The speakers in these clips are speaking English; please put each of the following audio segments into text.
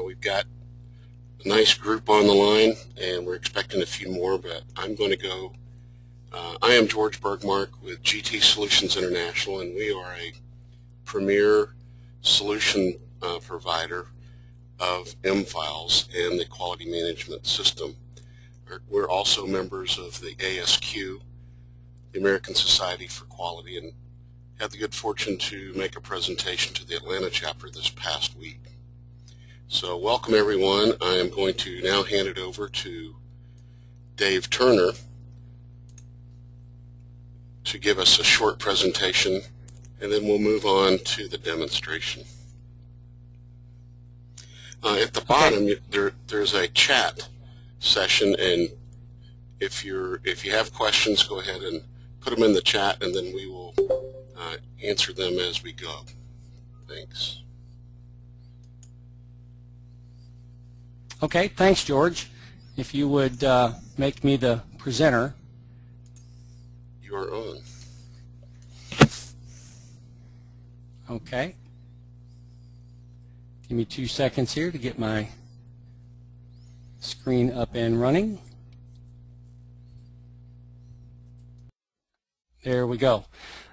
We've got a nice group on the line, and we're expecting a few more, but I'm going to go. I am George Bergmark with GT Solutions International, and we are a premier solution provider of M-Files and the quality management system. We're also members of the ASQ, the American Society for Quality, and had the good fortune to make a presentation to the Atlanta chapter this past week. So welcome everyone. I am going to now hand it over to Dave Turner to give us a short presentation, and then we'll move on to the demonstration. At the bottom, there's a chat session, and if you have questions, go ahead and put them in the chat, and then we will answer them as we go. Thanks. Okay, thanks, George. If you would make me the presenter. You are on. Okay. Give me 2 seconds here to get my screen up and running. There we go.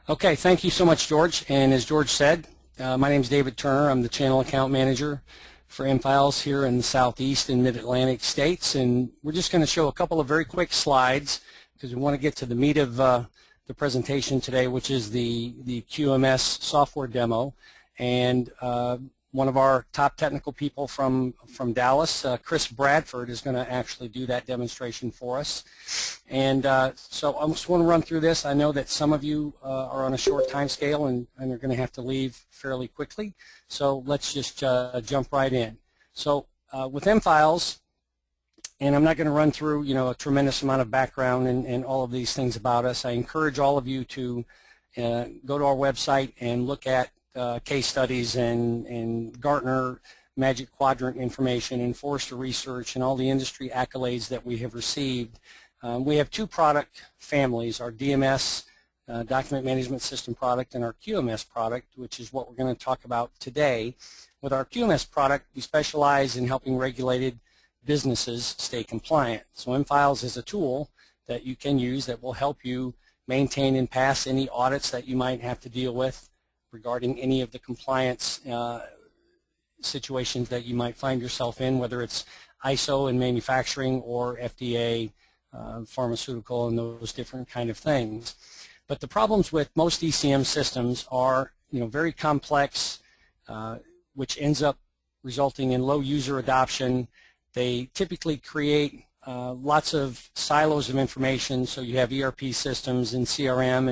Okay, thank you so much, George. And as George said, my name is David Turner. I'm the Channel Account Manager for M-Files here in the Southeast and Mid-Atlantic states. And we're just going to show a couple of very quick slides because we want to get to the meat of the presentation today, which is the QMS software demo. And one of our top technical people from Dallas, Chris Bradford, is going to actually do that demonstration for us. And so I just want to run through this. I know that some of you are on a short time scale and are going to have to leave fairly quickly. So let's just jump right in. So with M-Files, and I'm not going to run through, a tremendous amount of background and all of these things about us. I encourage all of you to go to our website and look at case studies and Gartner Magic Quadrant information and Forrester research and all the industry accolades that we have received. We have two product families, our DMS, Document Management System product, and our QMS product, which is what we're going to talk about today. With our QMS product, we specialize in helping regulated businesses stay compliant. So M-Files is a tool that you can use that will help you maintain and pass any audits that you might have to deal with regarding any of the compliance situations that you might find yourself in, whether it's ISO in manufacturing or FDA, pharmaceutical, and those different kind of things. But the problems with most ECM systems are, very complex, which ends up resulting in low user adoption. They typically create lots of silos of information, so you have ERP systems and CRM,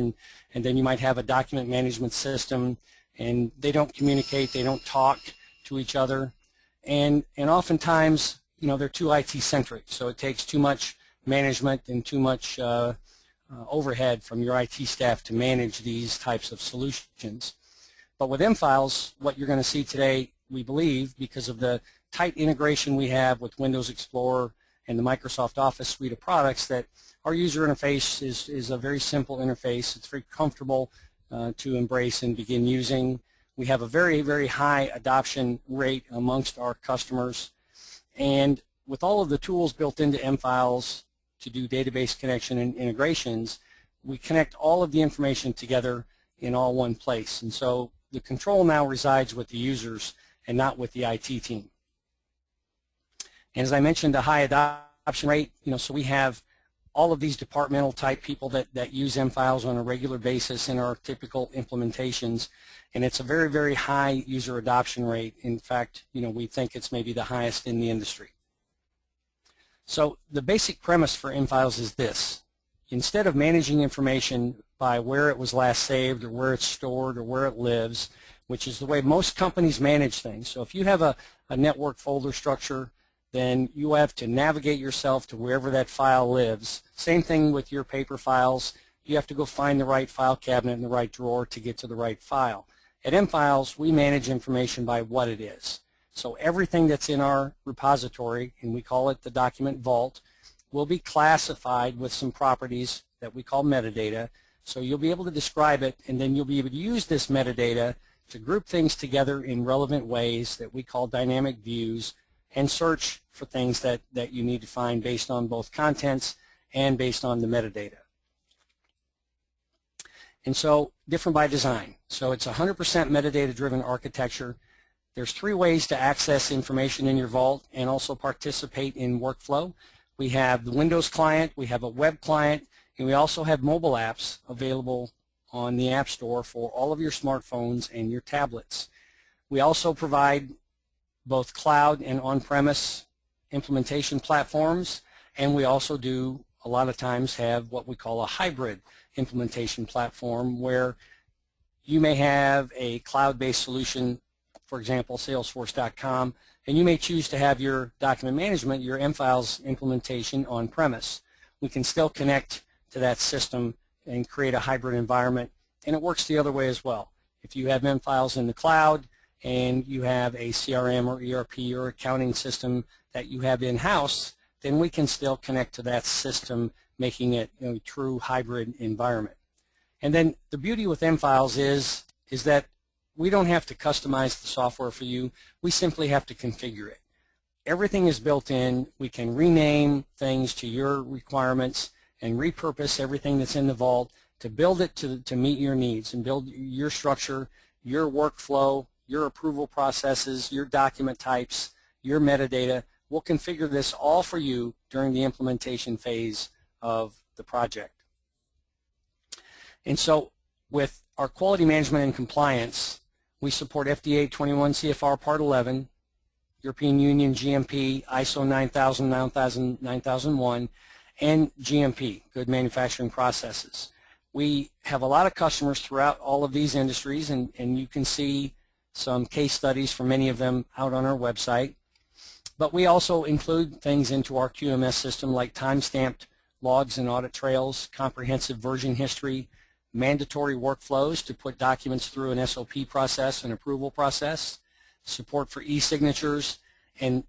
and then you might have a document management system, and they don't communicate, they don't talk to each other, and oftentimes, they're too IT-centric, so it takes too much management and too much overhead from your IT staff to manage these types of solutions. But with M-Files, what you're going to see today, we believe, because of the tight integration we have with Windows Explorer and the Microsoft Office suite of products, that our user interface is a very simple interface. It's very comfortable to embrace and begin using. We have a very, very high adoption rate amongst our customers. And with all of the tools built into M-Files to do database connection and integrations, we connect all of the information together in all one place. And so the control now resides with the users and not with the IT team. And as I mentioned, a high adoption rate, so we have all of these departmental type people that use M-Files on a regular basis in our typical implementations, and it's a very, very high user adoption rate. In fact, we think it's maybe the highest in the industry. So the basic premise for M-Files is this. Instead of managing information by where it was last saved or where it's stored or where it lives, which is the way most companies manage things. So if you have a network folder structure, then you have to navigate yourself to wherever that file lives. Same thing with your paper files. You have to go find the right file cabinet in the right drawer to get to the right file. At M-Files, we manage information by what it is. So everything that's in our repository, and we call it the document vault, will be classified with some properties that we call metadata. So you'll be able to describe it, and then you'll be able to use this metadata to group things together in relevant ways that we call dynamic views and search for things that you need to find based on both contents and based on the metadata. And so different by design. So it's 100% metadata-driven architecture. There's 3 ways to access information in your vault and also participate in workflow. We have the Windows client, we have a web client, and we also have mobile apps available on the App Store for all of your smartphones and your tablets. We also provide both cloud and on-premise implementation platforms, and we also do a lot of times have what we call a hybrid implementation platform where you may have a cloud-based solution, for example, Salesforce.com, and you may choose to have your document management, your M-Files implementation on-premise. We can still connect to that system and create a hybrid environment, and it works the other way as well. If you have M-Files in the cloud and you have a CRM or ERP or accounting system that you have in-house, then we can still connect to that system, making it a true hybrid environment. And then the beauty with M-Files is that we don't have to customize the software for you. We simply have to configure it. Everything is built in. We can rename things to your requirements and repurpose everything that's in the vault to build it to meet your needs and build your structure, your workflow, your approval processes, your document types, your metadata. We'll configure this all for you during the implementation phase of the project. And so with our quality management and compliance, we support FDA 21 CFR Part 11, European Union GMP, ISO 9000, 9001, and GMP, Good Manufacturing Processes. We have a lot of customers throughout all of these industries, and you can see some case studies for many of them out on our website. But we also include things into our QMS system like time-stamped logs and audit trails, comprehensive version history, mandatory workflows to put documents through an SOP process, an approval process, support for e-signatures, and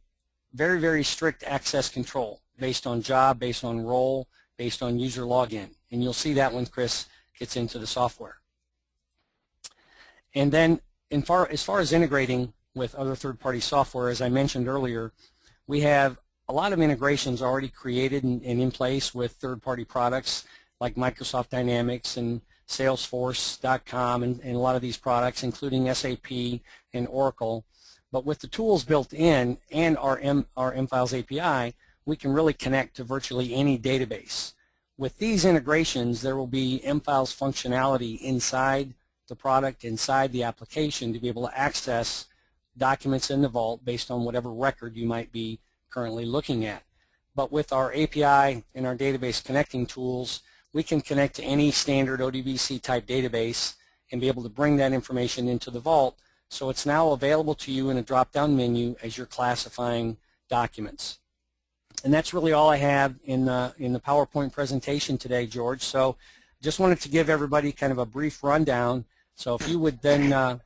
very, very strict access control based on job, based on role, based on user login. And you'll see that when Chris gets into the software. And then as far as integrating with other third-party software, as I mentioned earlier, we have a lot of integrations already created and in place with third-party products like Microsoft Dynamics and Salesforce.com and a lot of these products, including SAP and Oracle. But with the tools built in and our M-Files API, we can really connect to virtually any database. With these integrations, there will be M-Files functionality inside the product, inside the application, to be able to access documents in the vault based on whatever record you might be currently looking at. But with our API and our database connecting tools, we can connect to any standard ODBC type database and be able to bring that information into the vault, so it's now available to you in a drop-down menu as you're classifying documents. And that's really all I have in the PowerPoint presentation today, George. So just wanted to give everybody kind of a brief rundown. So if you would then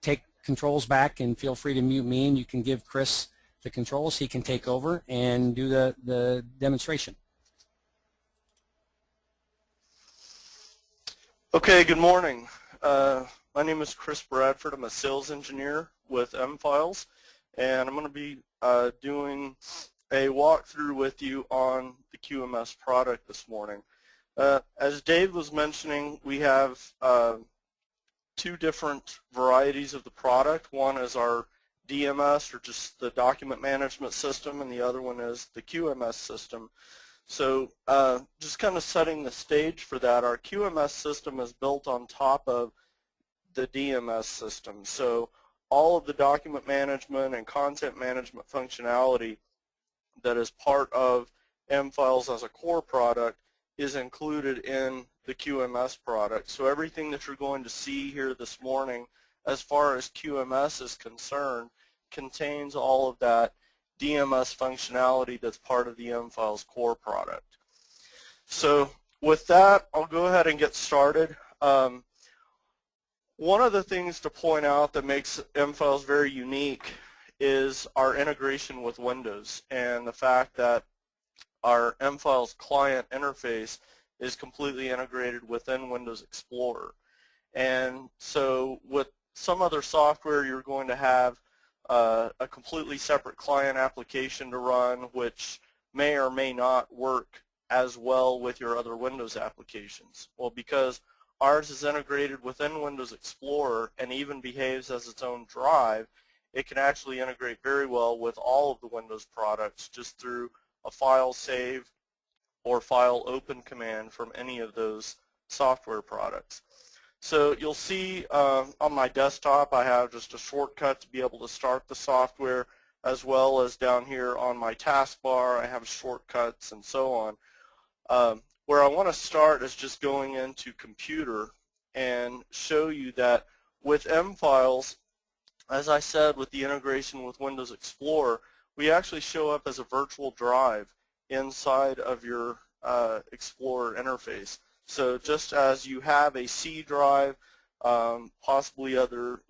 take controls back, and feel free to mute me, and you can give Chris the controls. He can take over and do the demonstration. Okay, good morning. My name is Chris Bradford. I'm a sales engineer with M-Files, and I'm going to be doing a walkthrough with you on the QMS product this morning. As Dave was mentioning, we have 2 different varieties of the product. One is our DMS, or just the document management system, and the other one is the QMS system. So just kind of setting the stage for that, our QMS system is built on top of the DMS system. So all of the document management and content management functionality that is part of M-Files as a core product is included in the QMS product. So everything that you're going to see here this morning as far as QMS is concerned contains all of that DMS functionality that's part of the M-Files core product. So with that, I'll go ahead and get started. One of the things to point out that makes M-Files very unique is our integration with Windows, and the fact that our M-Files client interface is completely integrated within Windows Explorer. And so with some other software you're going to have a completely separate client application to run, which may or may not work as well with your other Windows applications. Well, because ours is integrated within Windows Explorer and even behaves as its own drive, it can actually integrate very well with all of the Windows products just through a file save or file open command from any of those software products. So you'll see on my desktop I have just a shortcut to be able to start the software, as well as down here on my taskbar I have shortcuts and so on. Where I want to start is just going into Computer and show you that with M-Files, as I said, with the integration with Windows Explorer, we actually show up as a virtual drive inside of your Explorer interface. So just as you have a C drive, possibly other,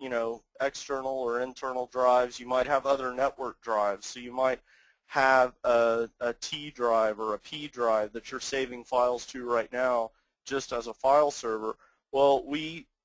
external or internal drives, you might have other network drives. So you might have a T drive or a P drive that you're saving files to right now just as a file server. Well,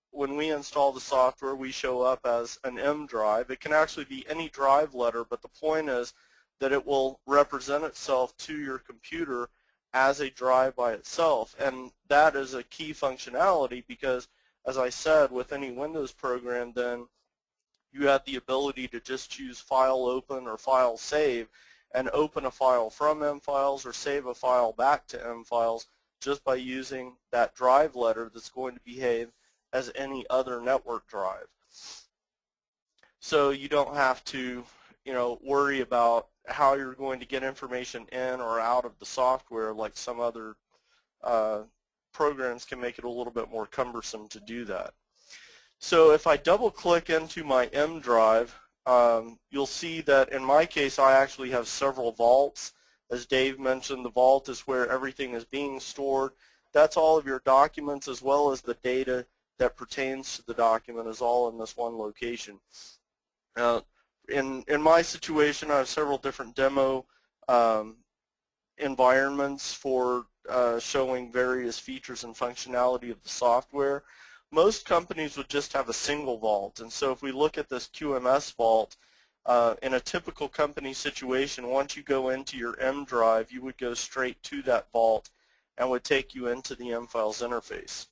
when we install the software, we show up as an M drive. It can actually be any drive letter, but the point is that it will represent itself to your computer as a drive by itself, and that is a key functionality because, as I said, with any Windows program, then you have the ability to just choose File Open or File Save and open a file from M-Files or save a file back to M-Files just by using that drive letter that's going to behave as any other network drive. So you don't have to, worry about how you're going to get information in or out of the software like some other programs can make it a little bit more cumbersome to do that. So if I double click into my M drive, you'll see that in my case I actually have several vaults. As Dave mentioned, the vault is where everything is being stored. That's all of your documents as well as the data that pertains to the document is all in this one location. In my situation, I have several different demo environments for showing various features and functionality of the software. Most companies would just have a single vault, and so if we look at this QMS vault, in a typical company situation, once you go into your M drive, you would go straight to that vault and would take you into the M-Files interface.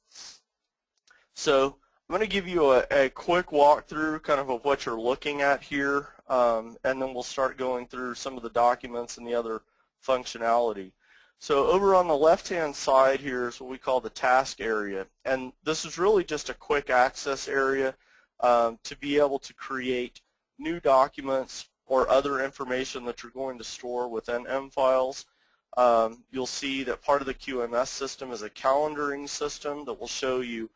So I'm going to give you a quick walkthrough kind of what you're looking at here, and then we'll start going through some of the documents and the other functionality. So over on the left-hand side here is what we call the task area, and this is really just a quick access area to be able to create new documents or other information that you're going to store within M-Files. You'll see that part of the QMS system is a calendaring system that will show you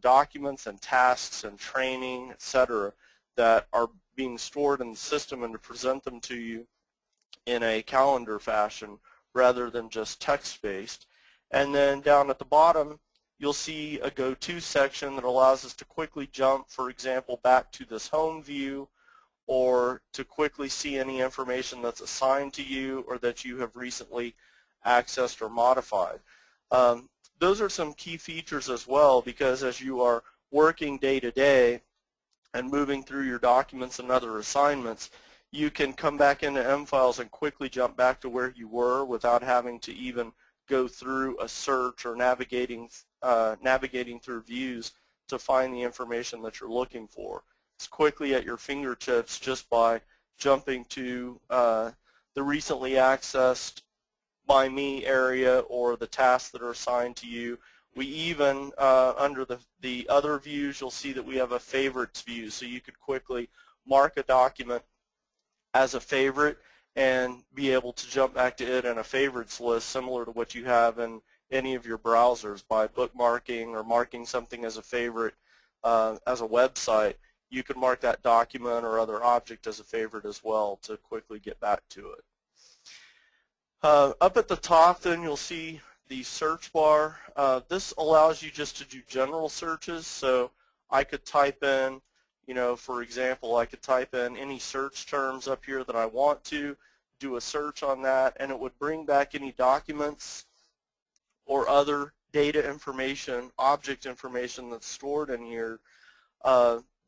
documents and tasks and training, etc., that are being stored in the system and to present them to you in a calendar fashion rather than just text-based. And then down at the bottom, you'll see a go-to section that allows us to quickly jump, for example, back to this home view or to quickly see any information that's assigned to you or that you have recently accessed or modified. Those are some key features as well, because as you are working day to day and moving through your documents and other assignments, you can come back into M-Files and quickly jump back to where you were without having to even go through a search or navigating through views to find the information that you're looking for. It's quickly at your fingertips just by jumping to the recently accessed by me area or the tasks that are assigned to you. We even, under the other views, you'll see that we have a favorites view, so you could quickly mark a document as a favorite and be able to jump back to it in a favorites list similar to what you have in any of your browsers by bookmarking or marking something as a favorite as a website. You can mark that document or other object as a favorite as well to quickly get back to it. Up at the top then you'll see the search bar. This allows you just to do general searches, so I could type in, for example, I could type in any search terms up here that I want to, do a search on that, and it would bring back any documents or other data information, object information that's stored in here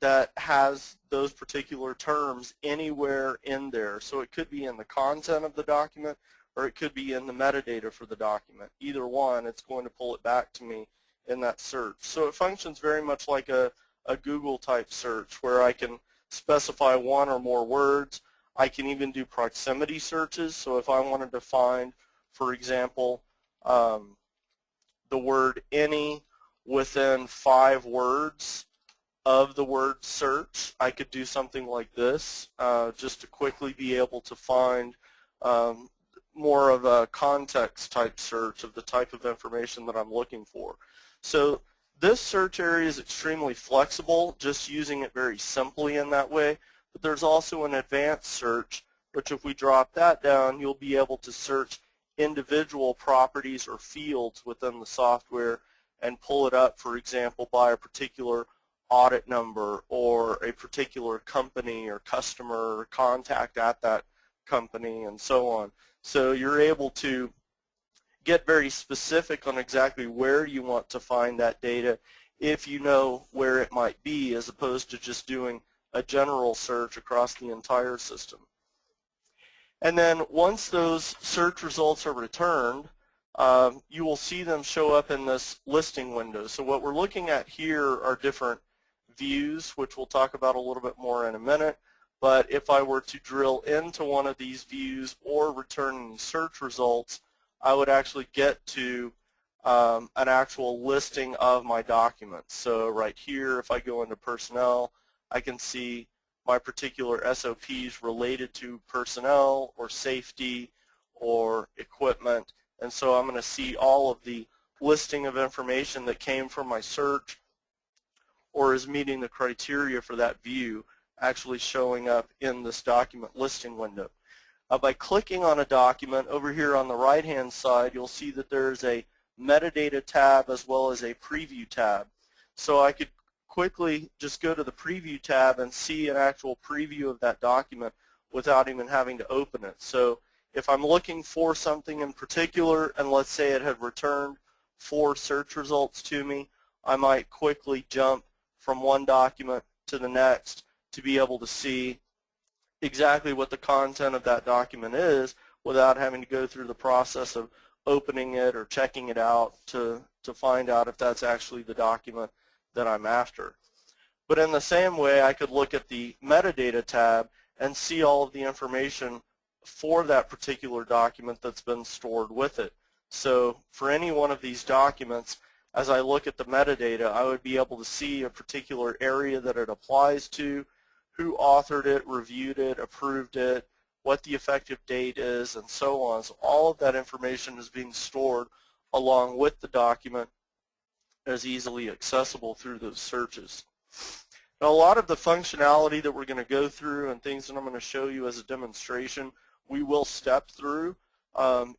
that has those particular terms anywhere in there. So it could be in the content of the document, or it could be in the metadata for the document. Either one, it's going to pull it back to me in that search. So it functions very much like a Google type search, where I can specify one or more words. I can even do proximity searches. So if I wanted to find, for example, the word any within 5 words of the word search, I could do something like this, just to quickly be able to find more of a context type search of the type of information that I'm looking for. So this search area is extremely flexible, just using it very simply in that way. But there's also an advanced search, which if we drop that down, you'll be able to search individual properties or fields within the software and pull it up, for example, by a particular audit number or a particular company or customer or contact at that company and so on. So you're able to get very specific on exactly where you want to find that data if you know where it might be, as opposed to just doing a general search across the entire system. And then once those search results are returned, you will see them show up in this listing window. So what we're looking at here are different views, which we'll talk about a little bit more in a minute. But if I were to drill into one of these views or return any search results, I would actually get to an actual listing of my documents. So right here, if I go into personnel, I can see my particular SOPs related to personnel or safety or equipment. And so I'm going to see all of the listing of information that came from my search or is meeting the criteria for that view actually showing up in this document listing window. By clicking on a document over here on the right-hand side, you'll see that there's a metadata tab as well as a preview tab. So I could quickly just go to the preview tab and see an actual preview of that document without even having to open it. So if I'm looking for something in particular, and let's say it had returned 4 search results to me, I might quickly jump from one document to the next to be able to see exactly what the content of that document is without having to go through the process of opening it or checking it out to find out if that's actually the document that I'm after. But in the same way, I could look at the metadata tab and see all of the information for that particular document that's been stored with it. So for any one of these documents, as I look at the metadata, I would be able to see a particular area that it applies to, who authored it, reviewed it, approved it, what the effective date is, and so on. So all of that information is being stored along with the document as easily accessible through those searches. Now, a lot of the functionality that we're going to go through and things that I'm going to show you as a demonstration, we will step through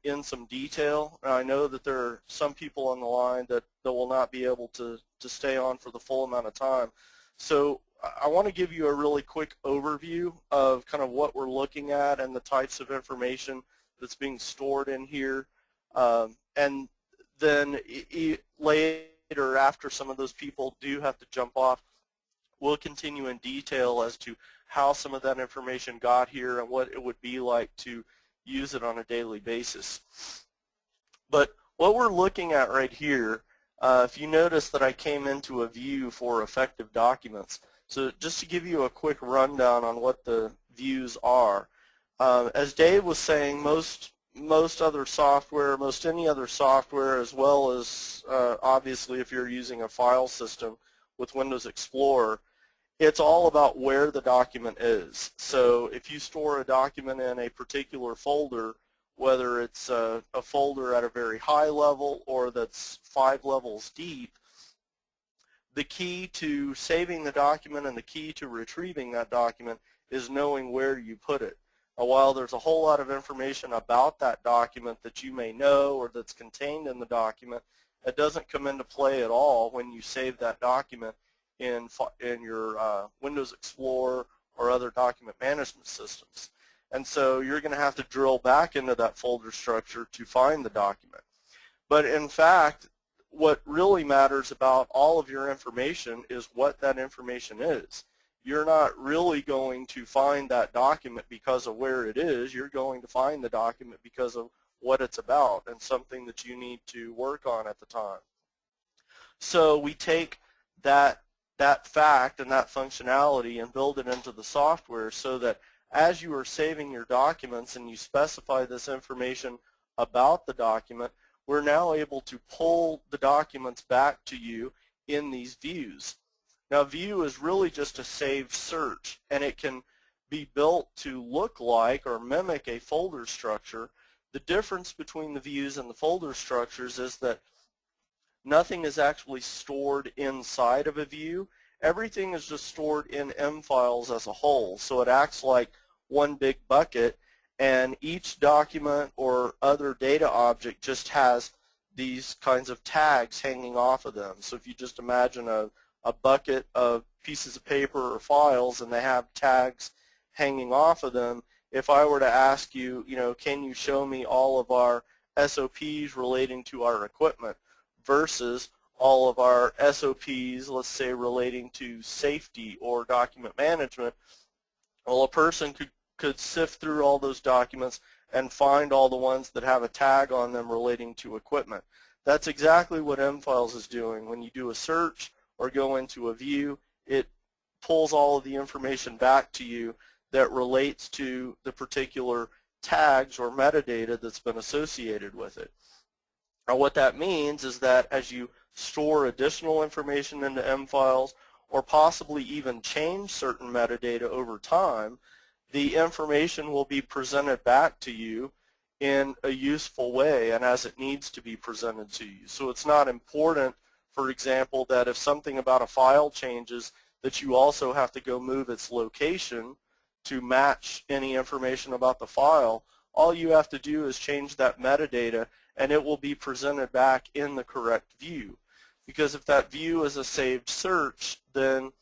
in some detail. And I know that there are some people on the line that will not be able to stay on for the full amount of time. So I want to give you a really quick overview of kind of what we're looking at and the types of information that's being stored in here. And then later, after some of those people do have to jump off, we'll continue in detail as to how some of that information got here and what it would be like to use it on a daily basis. But what we're looking at right here, if you notice that I came into a view for effective documents, so just to give you a quick rundown on what the views are, as Dave was saying, most other software, most any other software, as well as obviously if you're using a file system with Windows Explorer, it's all about where the document is. So if you store a document in a particular folder, whether it's a folder at a very high level or that's 5 levels deep, the key to saving the document and the key to retrieving that document is knowing where you put it. Now, while there's a whole lot of information about that document that you may know or that's contained in the document, it doesn't come into play at all when you save that document in your Windows Explorer or other document management systems. And so you're going to have to drill back into that folder structure to find the document. But in fact, what really matters about all of your information is what that information is. You're not really going to find that document because of where it is. You're going to find the document because of what it's about and something that you need to work on at the time. So we take that fact and that functionality and build it into the software so that as you are saving your documents and you specify this information about the document, we're now able to pull the documents back to you in these views. Now, view is really just a saved search, and it can be built to look like or mimic a folder structure. The difference between the views and the folder structures is that nothing is actually stored inside of a view. Everything is just stored in M-Files as a whole, so it acts like one big bucket, and each document or other data object just has these kinds of tags hanging off of them. So if you just imagine a bucket of pieces of paper or files and they have tags hanging off of them, if I were to ask you, can you show me all of our SOPs relating to our equipment versus all of our SOPs, let's say, relating to safety or document management, well, a person could sift through all those documents and find all the ones that have a tag on them relating to equipment. That's exactly what M-Files is doing. When you do a search or go into a view, it pulls all of the information back to you that relates to the particular tags or metadata that's been associated with it. Now, what that means is that as you store additional information into M-Files or possibly even change certain metadata over time, the information will be presented back to you in a useful way and as it needs to be presented to you. So it's not important, for example, that if something about a file changes, that you also have to go move its location to match any information about the file. All you have to do is change that metadata and it will be presented back in the correct view. Because if that view is a saved search, then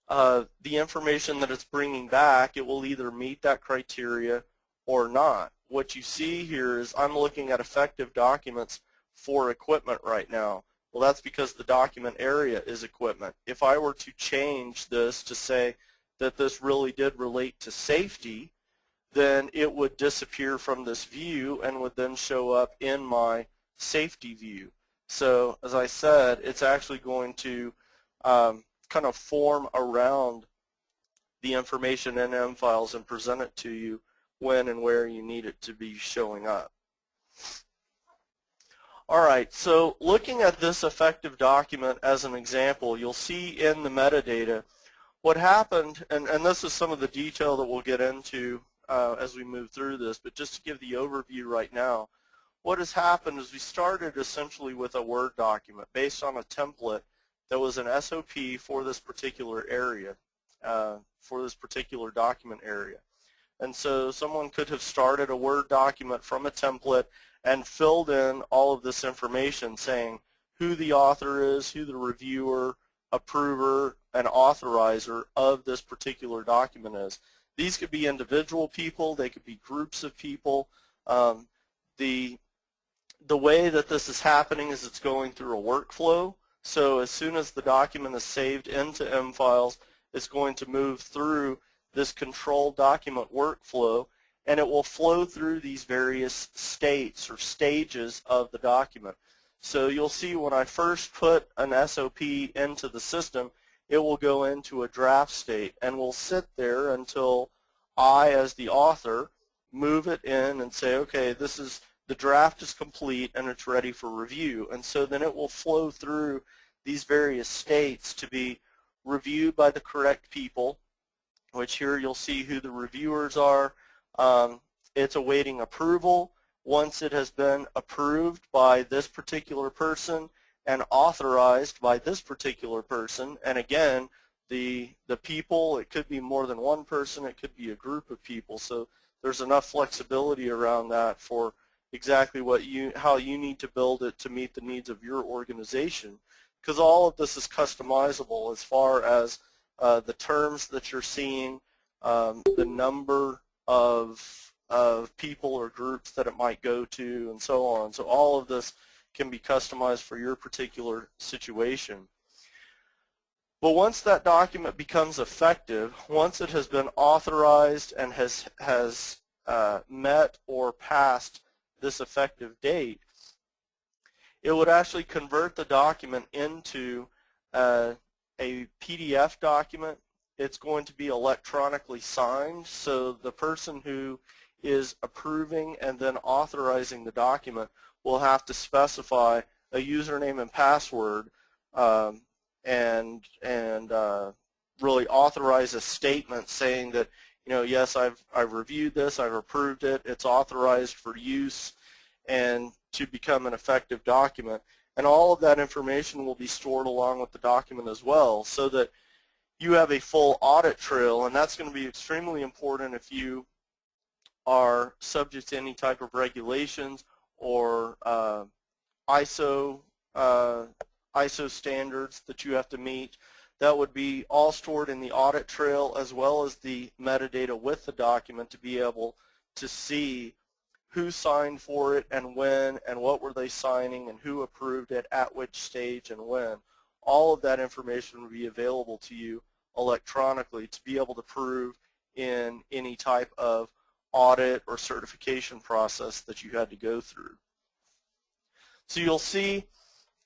the information that it's bringing back, it will either meet that criteria or not. What you see here is I'm looking at effective documents for equipment right now. Well, that's because the document area is equipment. If I were to change this to say that this really did relate to safety, then it would disappear from this view and would then show up in my safety view. So as I said, it's actually going to kind of form around the information in M-Files and present it to you when and where you need it to be showing up. All right, so looking at this effective document as an example, you'll see in the metadata what happened, and this is some of the detail that we'll get into as we move through this, but just to give the overview right now, what has happened is we started essentially with a Word document based on a template that was an SOP for this particular area, for this particular document area. And so someone could have started a Word document from a template and filled in all of this information saying who the author is, who the reviewer, approver, and authorizer of this particular document is. These could be individual people, they could be groups of people. The way that this is happening is it's going through a workflow. So as soon as the document is saved into M-Files, it's going to move through this controlled document workflow, and it will flow through these various states or stages of the document. So you'll see when I first put an SOP into the system, it will go into a draft state and will sit there until I, as the author, move it in and say, okay, the draft is complete and it's ready for review. And so then it will flow through these various states to be reviewed by the correct people, which here you'll see who the reviewers are. It's awaiting approval. Once it has been approved by this particular person and authorized by this particular person, and again, the people, it could be more than one person, it could be a group of people, so there's enough flexibility around that for exactly how you need to build it to meet the needs of your organization, because all of this is customizable as far as the terms that you're seeing, the number of people or groups that it might go to, and so on. So all of this can be customized for your particular situation. But once that document becomes effective, once it has been authorized and has met or passed this effective date, it would actually convert the document into a PDF document. It's going to be electronically signed, so the person who is approving and then authorizing the document will have to specify a username and password and really authorize a statement saying that, you know, yes, I've reviewed this, I've approved it, it's authorized for use and to become an effective document. And all of that information will be stored along with the document as well, so that you have a full audit trail, and that's going to be extremely important if you are subject to any type of regulations or ISO standards that you have to meet. That would be all stored in the audit trail, as well as the metadata with the document, to be able to see who signed for it and when and what were they signing and who approved it at which stage and when. All of that information will be available to you electronically to be able to prove in any type of audit or certification process that you had to go through. So you'll see,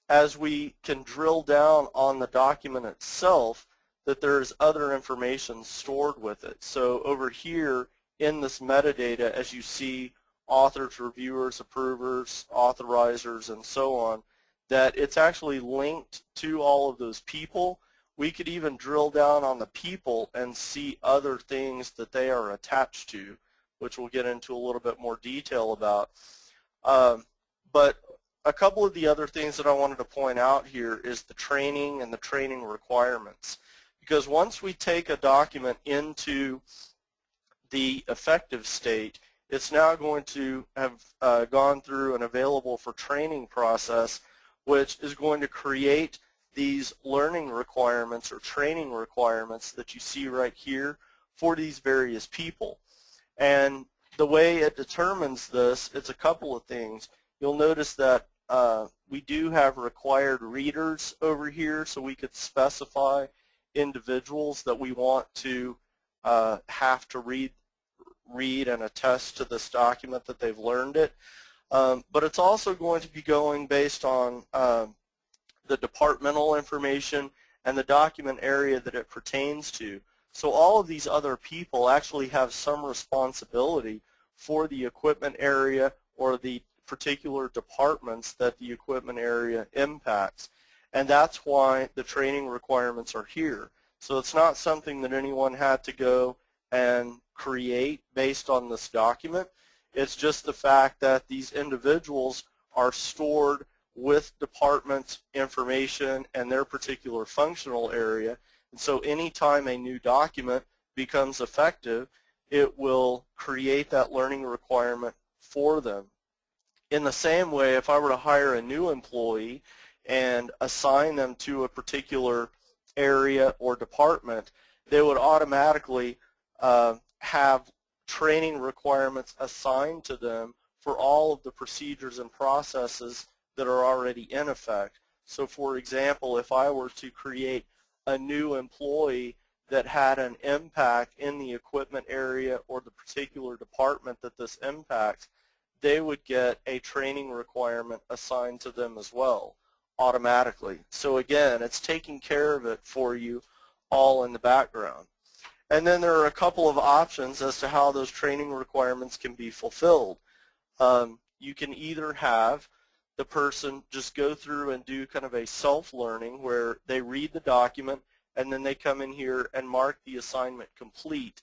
as we can drill down on the document itself, that there's other information stored with it. So over here in this metadata, as you see authors, reviewers, approvers, authorizers, and so on, that it's actually linked to all of those people. We could even drill down on the people and see other things that they are attached to, which we'll get into a little bit more detail about. But a couple of the other things that I wanted to point out here is the training and the training requirements. Because once we take a document into the effective state, it's now going to have gone through an available for training process, which is going to create these learning requirements or training requirements that you see right here for these various people. And the way it determines this, it's a couple of things. You'll notice that we do have required readers over here, so we could specify individuals that we want to have to read and attest to this document that they've learned it. But it's also going to be going based on the departmental information and the document area that it pertains to. So all of these other people actually have some responsibility for the equipment area or the particular departments that the equipment area impacts. And that's why the training requirements are here. So it's not something that anyone had to go and create based on this document. It's just the fact that these individuals are stored with department information and their particular functional area. And so anytime a new document becomes effective, it will create that learning requirement for them. In the same way, if I were to hire a new employee and assign them to a particular area or department, they would automatically have training requirements assigned to them for all of the procedures and processes that are already in effect. So for example, if I were to create a new employee that had an impact in the equipment area or the particular department that this impacts, they would get a training requirement assigned to them as well automatically. So again, it's taking care of it for you all in the background. And then there are a couple of options as to how those training requirements can be fulfilled. You can either have the person just go through and do kind of a self-learning where they read the document and then they come in here and mark the assignment complete.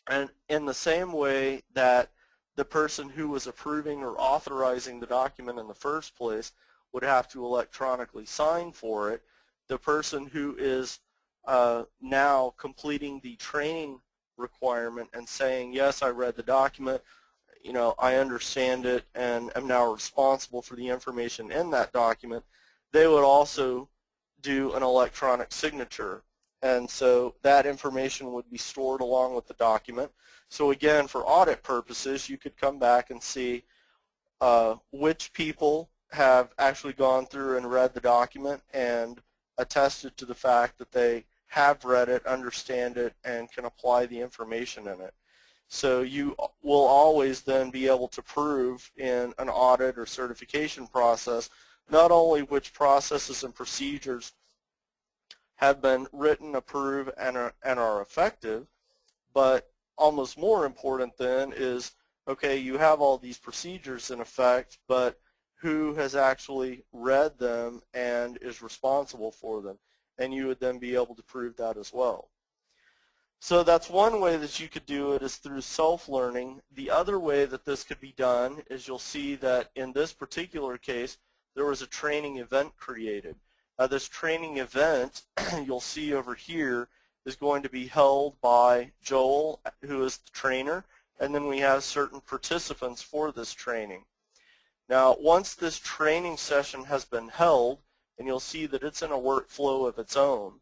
And in the same way that the person who was approving or authorizing the document in the first place would have to electronically sign for it, the person who is now completing the training requirement and saying, yes, I read the document, you know, I understand it and am now responsible for the information in that document, they would also do an electronic signature. And so that information would be stored along with the document. So again, for audit purposes, you could come back and see which people have actually gone through and read the document and attested to the fact that they have read it, understand it, and can apply the information in it. So you will always then be able to prove in an audit or certification process not only which processes and procedures have been written, approved, and are effective, but almost more important then is, okay, you have all these procedures in effect, but who has actually read them and is responsible for them? And you would then be able to prove that as well. So that's one way that you could do it, is through self-learning. The other way that this could be done is, you'll see that in this particular case, there was a training event created. This training event, you'll see over here, is going to be held by Joel, who is the trainer, and then we have certain participants for this training. Now, once this training session has been held, and you'll see that it's in a workflow of its own,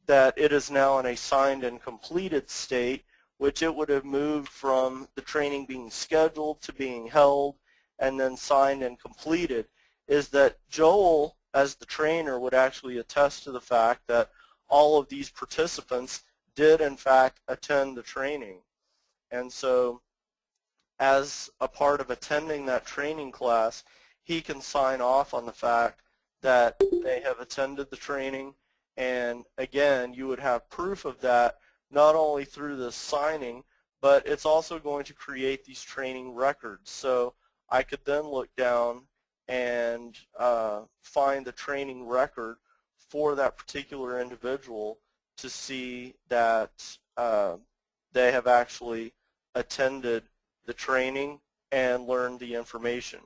that it is now in a signed and completed state, which it would have moved from the training being scheduled to being held and then signed and completed, is that Joel, as the trainer, would actually attest to the fact that all of these participants did in fact attend the training. And so as a part of attending that training class, he can sign off on the fact that they have attended the training. And again, you would have proof of that not only through the signing, but it's also going to create these training records. So I could then look down and find the training record for that particular individual to see that they have actually attended the training and learned the information.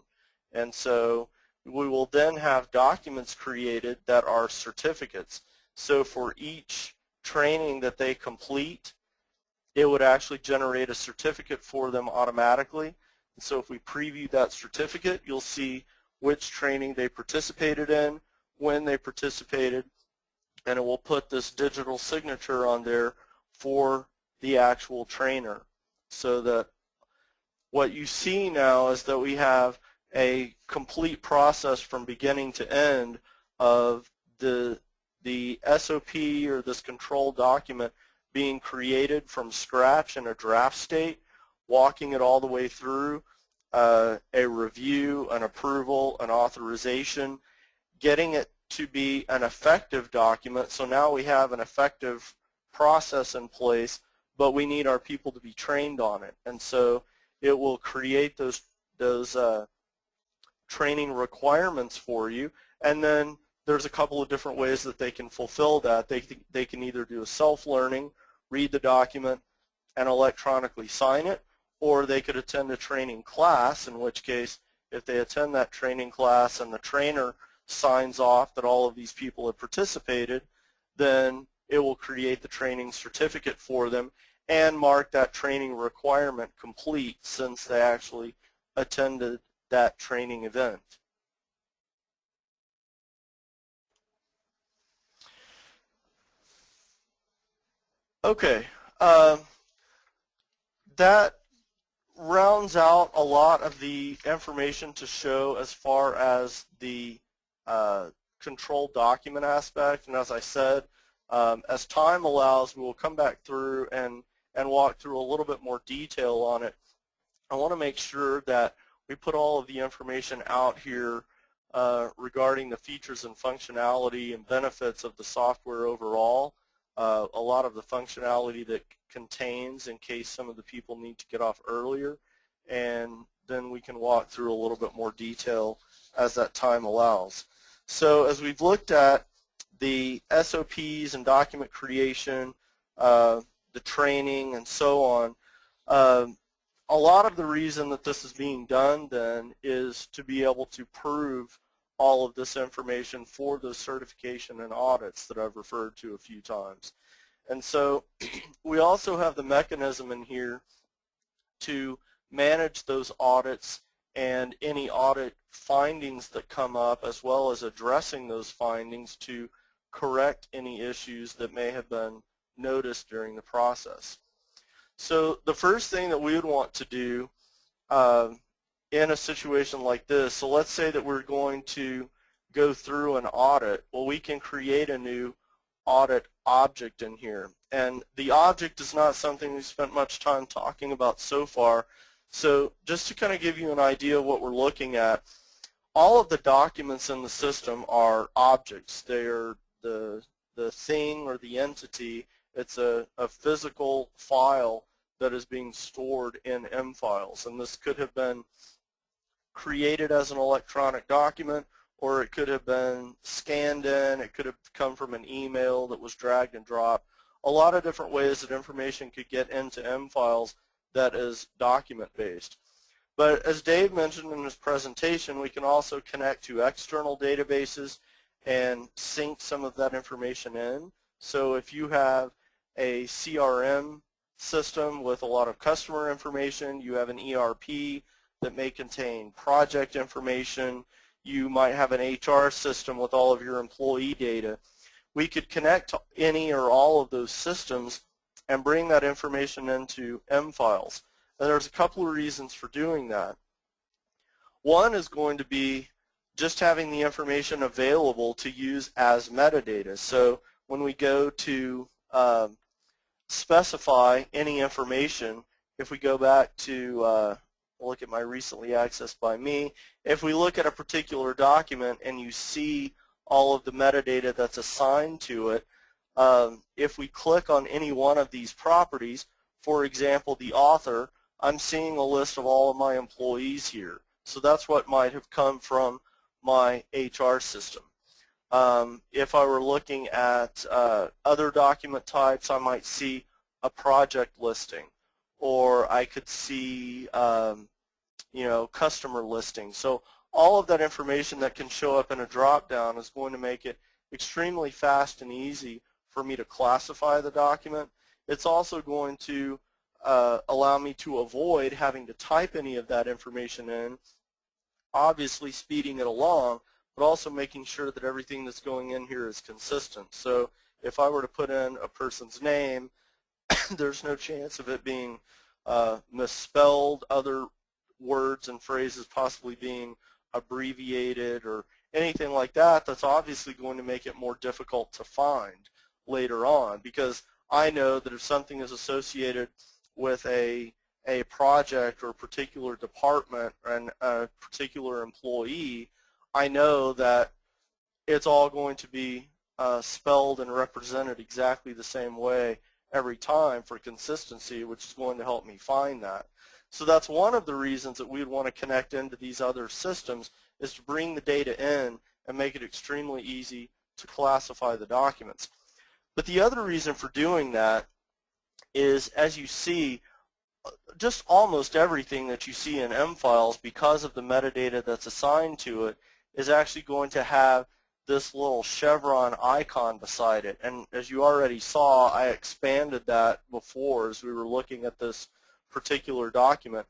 And so we will then have documents created that are certificates. So for each training that they complete, it would actually generate a certificate for them automatically. And so if we preview that certificate, you'll see which training they participated in, when they participated, and it will put this digital signature on there for the actual trainer. So that what you see now is that we have a complete process from beginning to end of the SOP, or this control document, being created from scratch in a draft state, walking it all the way through a review, an approval, an authorization, getting it to be an effective document. So now we have an effective process in place, but we need our people to be trained on it. And so it will create those training requirements for you, and then there's a couple of different ways that they can fulfill that. They can either do a self-learning, read the document, and electronically sign it, or they could attend a training class, in which case, if they attend that training class and the trainer signs off that all of these people have participated, then it will create the training certificate for them and mark that training requirement complete, since they actually attended that training event. Okay, that rounds out a lot of the information to show as far as the control document aspect. And as I said, as time allows, we will come back through and walk through a little bit more detail on it. I want to make sure that we put all of the information out here regarding the features and functionality and benefits of the software overall. A lot of the functionality that contains, in case some of the people need to get off earlier, and then we can walk through a little bit more detail as that time allows. So as we've looked at the SOPs and document creation, the training, and so on, a lot of the reason that this is being done then is to be able to prove all of this information for those certification and audits that I've referred to a few times. And so we also have the mechanism in here to manage those audits and any audit findings that come up, as well as addressing those findings to correct any issues that may have been noticed during the process. So the first thing that we would want to do in a situation like this, so let's say that we're going to go through an audit, well, we can create a new audit object in here. And the object is not something we spent much time talking about so far. So just to kind of give you an idea of what we're looking at, all of the documents in the system are objects. They are the thing or the entity. It's a physical file that is being stored in M-Files. And this could have been created as an electronic document, or it could have been scanned in, it could have come from an email that was dragged and dropped. A lot of different ways that information could get into M-Files that is document-based. But as Dave mentioned in his presentation, we can also connect to external databases and sync some of that information in. So if you have a CRM system with a lot of customer information, you have an ERP that may contain project information, you might have an HR system with all of your employee data. We could connect to any or all of those systems and bring that information into M-Files. And there's a couple of reasons for doing that. One is going to be just having the information available to use as metadata. So when we go to specify any information, if we go back to look at my recently accessed by me, if we look at a particular document and you see all of the metadata that's assigned to it, if we click on any one of these properties, for example, the author, I'm seeing a list of all of my employees here. So that's what might have come from my HR system. If I were looking at other document types, I might see a project listing, or I could see customer listing. So all of that information that can show up in a drop-down is going to make it extremely fast and easy for me to classify the document. It's also going to allow me to avoid having to type any of that information in, obviously speeding it along, but also making sure that everything that's going in here is consistent. So if I were to put in a person's name, there's no chance of it being misspelled, other words and phrases possibly being abbreviated or anything like that. That's obviously going to make it more difficult to find later on, because I know that if something is associated with a project or a particular department and a particular employee, I know that it's all going to be spelled and represented exactly the same way every time for consistency, which is going to help me find that. So that's one of the reasons that we would want to connect into these other systems, is to bring the data in and make it extremely easy to classify the documents. But the other reason for doing that is, as you see, just almost everything that you see in M-Files, because of the metadata that's assigned to it, is actually going to have this little chevron icon beside it. And as you already saw, I expanded that before as we were looking at this particular document.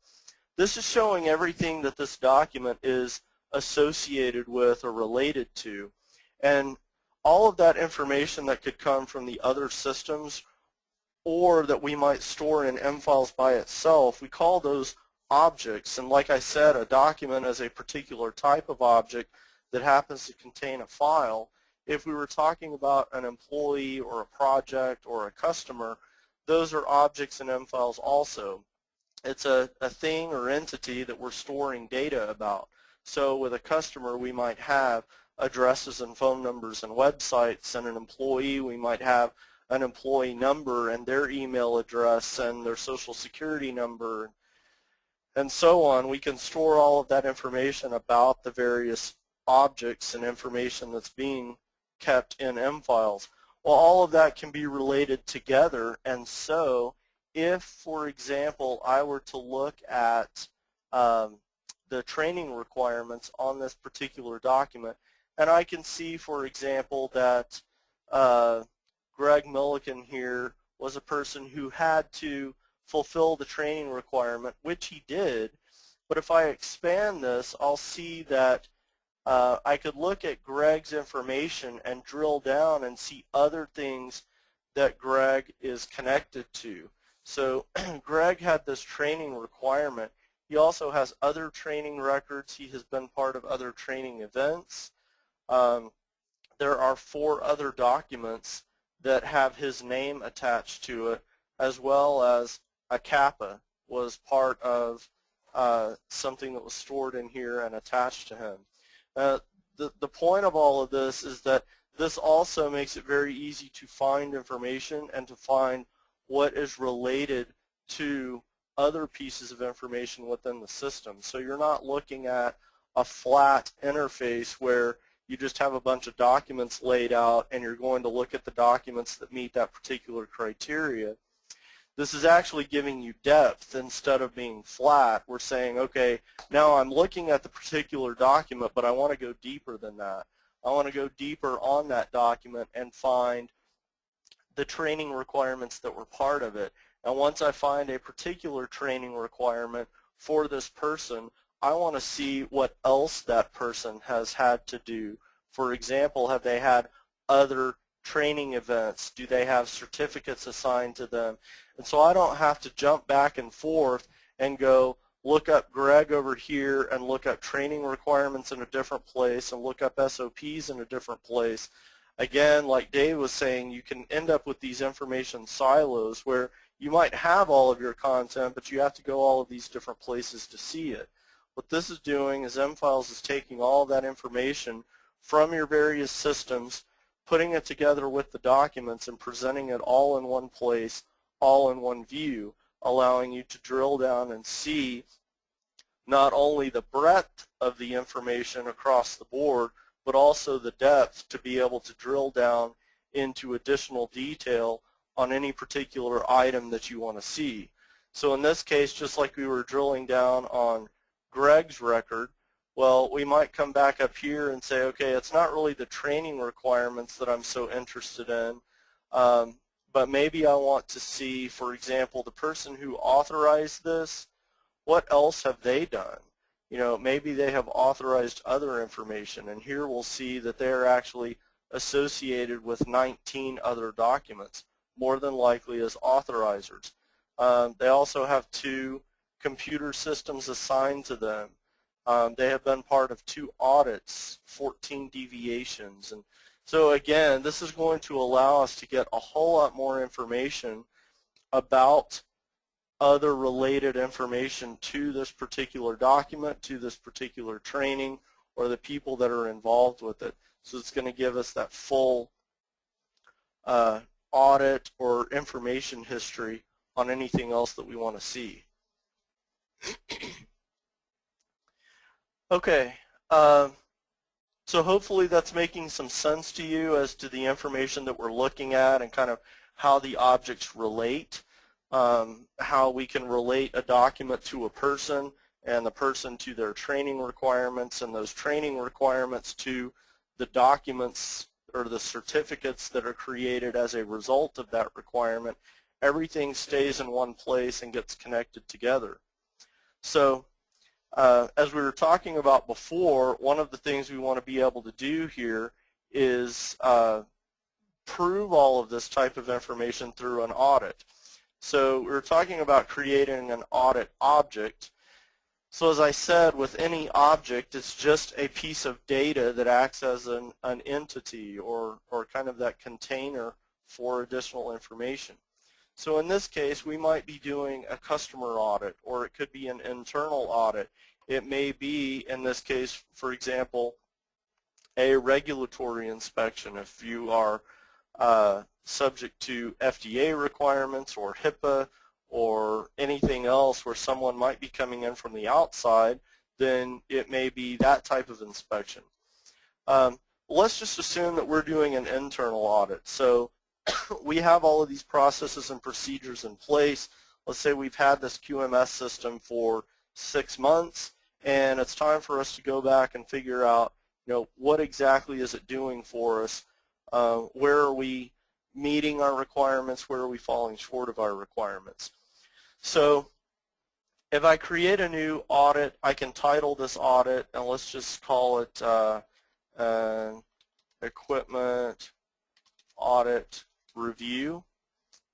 This is showing everything that this document is associated with or related to. And all of that information that could come from the other systems or that we might store in M-Files by itself, we call those objects. And like I said, a document is a particular type of object that happens to contain a file. If we were talking about an employee or a project or a customer, those are objects in M-Files also. It's a thing or entity that we're storing data about. So with a customer, we might have addresses and phone numbers and websites, and an employee, we might have an employee number and their email address and their social security number, and so on. We can store all of that information about the various objects and information that's being kept in M-Files. Well, all of that can be related together, and so if, for example, I were to look at the training requirements on this particular document, and I can see, for example, that Greg Milliken here was a person who had to fulfill the training requirement, which he did. But if I expand this, I'll see that I could look at Greg's information and drill down and see other things that Greg is connected to. So Greg had this training requirement. He also has other training records. He has been part of other training events. There are 4 other documents that have his name attached to it, as well as a kappa was part of something that was stored in here and attached to him. The point of all of this is that this also makes it very easy to find information and to find what is related to other pieces of information within the system. So you're not looking at a flat interface where you just have a bunch of documents laid out and you're going to look at the documents that meet that particular criteria. This is actually giving you depth instead of being flat. We're saying, okay, now I'm looking at the particular document, but I want to go deeper than that. I want to go deeper on that document and find the training requirements that were part of it. And once I find a particular training requirement for this person, I want to see what else that person has had to do. For example, have they had other training events? Do they have certificates assigned to them? And so I don't have to jump back and forth and go look up Greg over here and look up training requirements in a different place and look up SOPs in a different place. Again, like Dave was saying, you can end up with these information silos where you might have all of your content, but you have to go all of these different places to see it. What this is doing is M-Files is taking all of that information from your various systems, putting it together with the documents and presenting it all in one place, all in one view, allowing you to drill down and see not only the breadth of the information across the board, but also the depth to be able to drill down into additional detail on any particular item that you want to see. So in this case, just like we were drilling down on Greg's record, well, we might come back up here and say, okay, it's not really the training requirements that I'm so interested in, but maybe I want to see, for example, the person who authorized this, what else have they done? You know, maybe they have authorized other information, and here we'll see that they're actually associated with 19 other documents, more than likely as authorizers. They also have 2 computer systems assigned to them. They have been part of 2 audits, 14 deviations. And so again, this is going to allow us to get a whole lot more information about other related information to this particular document, to this particular training, or the people that are involved with it. So it's going to give us that full audit or information history on anything else that we want to see. Okay, so hopefully that's making some sense to you as to the information that we're looking at and kind of how the objects relate, how we can relate a document to a person and the person to their training requirements and those training requirements to the documents or the certificates that are created as a result of that requirement. Everything stays in one place and gets connected together. So as we were talking about before, one of the things we want to be able to do here is prove all of this type of information through an audit. So we were talking about creating an audit object. So as I said, with any object, it's just a piece of data that acts as an entity or kind of that container for additional information. So in this case, we might be doing a customer audit, or it could be an internal audit. It may be, in this case, for example, a regulatory inspection if you are subject to FDA requirements or HIPAA or anything else where someone might be coming in from the outside, then it may be that type of inspection. Let's just assume that we're doing an internal audit. So we have all of these processes and procedures in place. Let's say we've had this QMS system for 6 months, and it's time for us to go back and figure out, you know, what exactly is it doing for us? Where are we meeting our requirements? Where are we falling short of our requirements? So if I create a new audit, I can title this audit, and let's just call it Equipment Audit Review.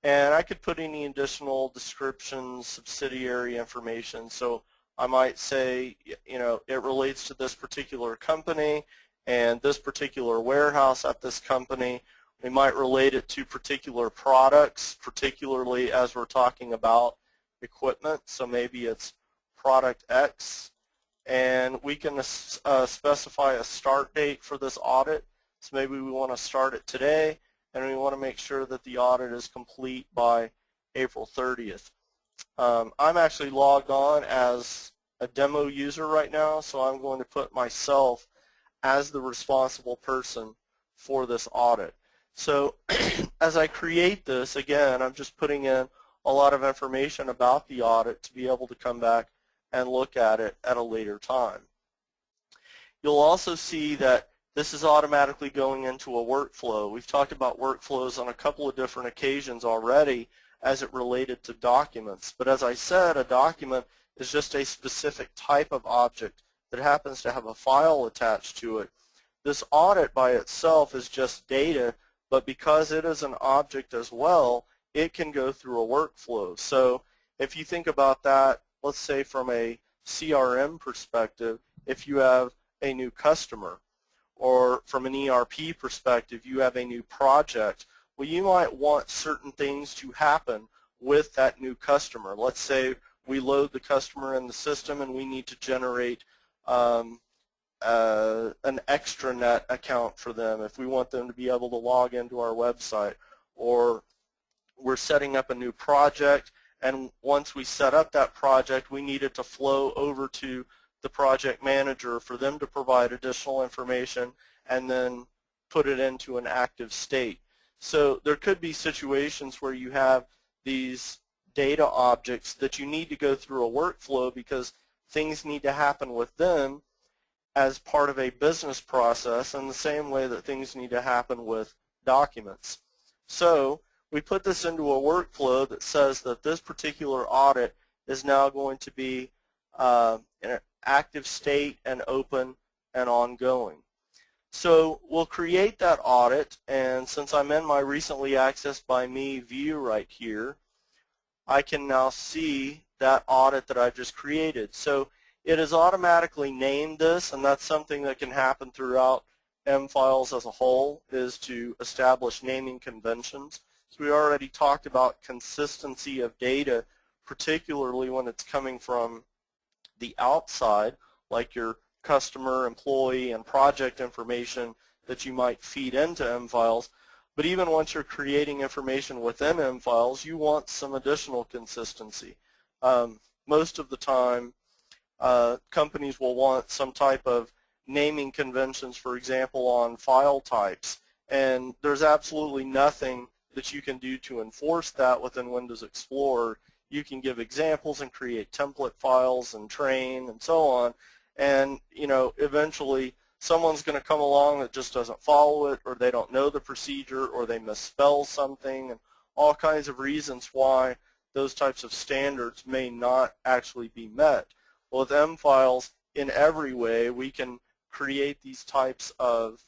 And I could put any additional descriptions, subsidiary information. So I might say, you know, it relates to this particular company and this particular warehouse at this company. We might relate it to particular products, particularly as we're talking about equipment. So maybe it's product X, and we can specify a start date for this audit. So maybe we want to start it today, and we want to make sure that the audit is complete by April 30th. I'm actually logged on as a demo user right now, so I'm going to put myself as the responsible person for this audit. So as I create this, again, I'm just putting in a lot of information about the audit to be able to come back and look at it at a later time. You'll also see that this is automatically going into a workflow. We've talked about workflows on a couple of different occasions already as it related to documents. But as I said, a document is just a specific type of object that happens to have a file attached to it. This audit by itself is just data, but because it is an object as well, it can go through a workflow. So if you think about that, let's say from a CRM perspective, if you have a new customer, or from an ERP perspective, you have a new project, well, you might want certain things to happen with that new customer. Let's say we load the customer in the system and we need to generate an extranet account for them if we want them to be able to log into our website. Or we're setting up a new project, and once we set up that project, we need it to flow over to the project manager for them to provide additional information and then put it into an active state. So there could be situations where you have these data objects that you need to go through a workflow because things need to happen with them as part of a business process in the same way that things need to happen with documents. So we put this into a workflow that says that this particular audit is now going to be in an active state and open and ongoing. So we'll create that audit, and since I'm in my recently accessed by me view right here, I can now see that audit that I've just created. So it is automatically named this, and that's something that can happen throughout M-Files as a whole, is to establish naming conventions. So we already talked about consistency of data, particularly when it's coming from the outside, like your customer, employee, and project information that you might feed into M-Files. But even once you're creating information within M-Files, you want some additional consistency. Most of the time, companies will want some type of naming conventions, for example, on file types. And there's absolutely nothing that you can do to enforce that within Windows Explorer. You can give examples and create template files and train and so on. And, you know, eventually someone's going to come along that just doesn't follow it, or they don't know the procedure, or they misspell something, and all kinds of reasons why those types of standards may not actually be met. Well, with M-Files, in every way, we can create these types of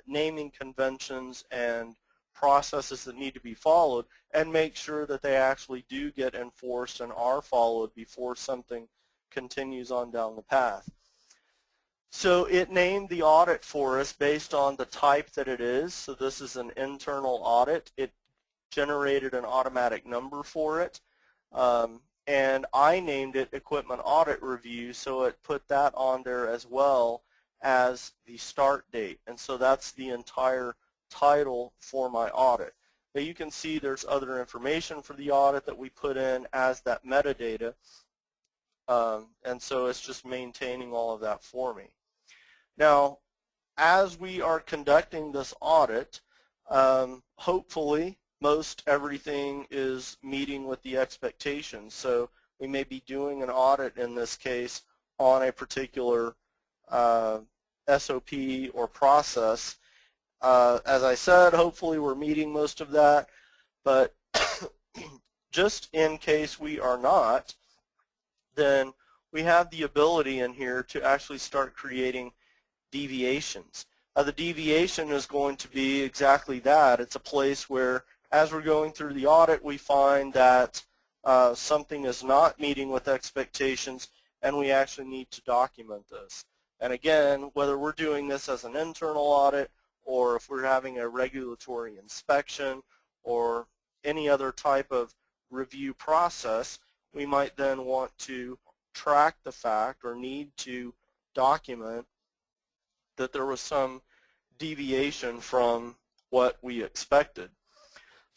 naming conventions and processes that need to be followed and make sure that they actually do get enforced and are followed before something continues on down the path. So it named the audit for us based on the type that it is. So this is an internal audit. It generated an automatic number for it. And I named it Equipment Audit Review, so it put that on there as well as the start date. And so that's the entire title for my audit. Now you can see there's other information for the audit that we put in as that metadata. And so it's just maintaining all of that for me. Now, as we are conducting this audit, hopefully most everything is meeting with the expectations. So we may be doing an audit in this case on a particular SOP or process. As I said, hopefully we're meeting most of that, but just in case we are not, then we have the ability in here to actually start creating deviations. The deviation is going to be exactly that. It's a place where, as we're going through the audit, we find that something is not meeting with expectations, and we actually need to document this. And again, whether we're doing this as an internal audit or if we're having a regulatory inspection or any other type of review process, we might then want to track the fact or need to document that there was some deviation from what we expected.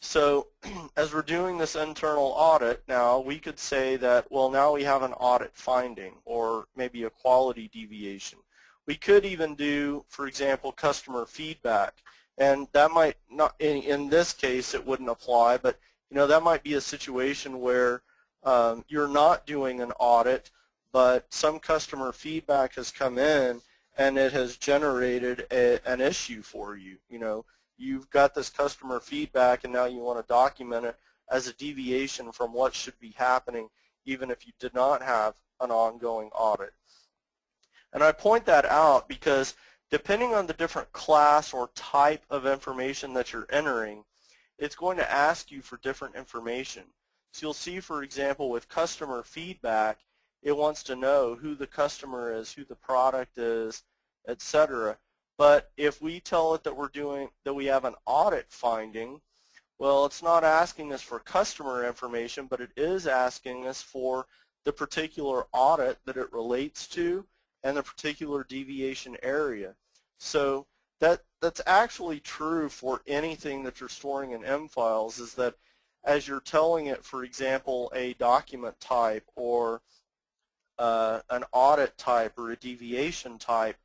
So as we're doing this internal audit now, we could say that, well, now we have an audit finding or maybe a quality deviation. We could even do, for example, customer feedback. And that might not, in this case, it wouldn't apply, but that might be a situation where you're not doing an audit, but some customer feedback has come in and it has generated an issue for you. You've got this customer feedback and now you want to document it as a deviation from what should be happening even if you did not have an ongoing audit. And I point that out because depending on the different class or type of information that you're entering, it's going to ask you for different information. So you'll see, for example, with customer feedback, it wants to know who the customer is, who the product is, etc. But if we tell it that we have an audit finding, well, it's not asking us for customer information, but it is asking us for the particular audit that it relates to and the particular deviation area. So that's actually true for anything that you're storing in M-Files, is that as you're telling it, for example, a document type or an audit type or a deviation type,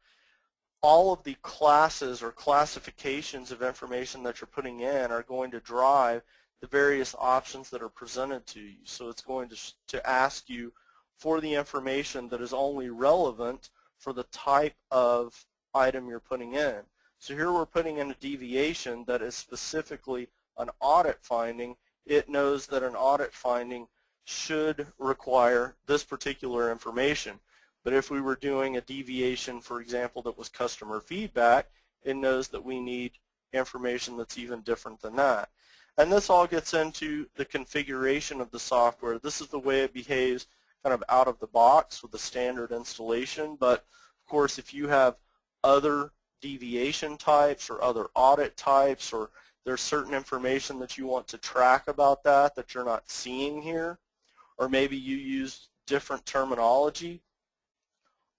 all of the classes or classifications of information that you're putting in are going to drive the various options that are presented to you. So it's going to ask you for the information that is only relevant for the type of item you're putting in. So here we're putting in a deviation that is specifically an audit finding. It knows that an audit finding should require this particular information. But if we were doing a deviation, for example, that was customer feedback, it knows that we need information that's even different than that. And this all gets into the configuration of the software. This is the way it behaves kind of out of the box with a standard installation. But of course, if you have other deviation types or other audit types, or there's certain information that you want to track about that you're not seeing here, or maybe you use different terminology,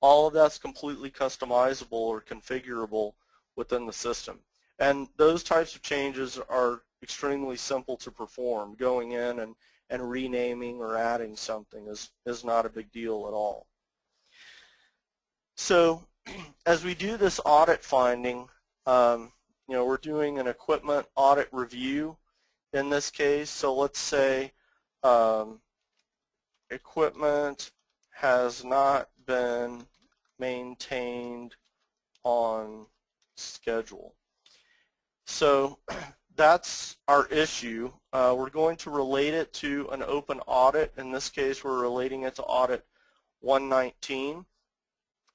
all of that's completely customizable or configurable within the system. And those types of changes are extremely simple to perform. Going in and renaming or adding something is not a big deal at all. So as we do this audit finding, we're doing an equipment audit review in this case. So let's say equipment has not been maintained on schedule. So that's our issue. We're going to relate it to an open audit. In this case, we're relating it to audit 119.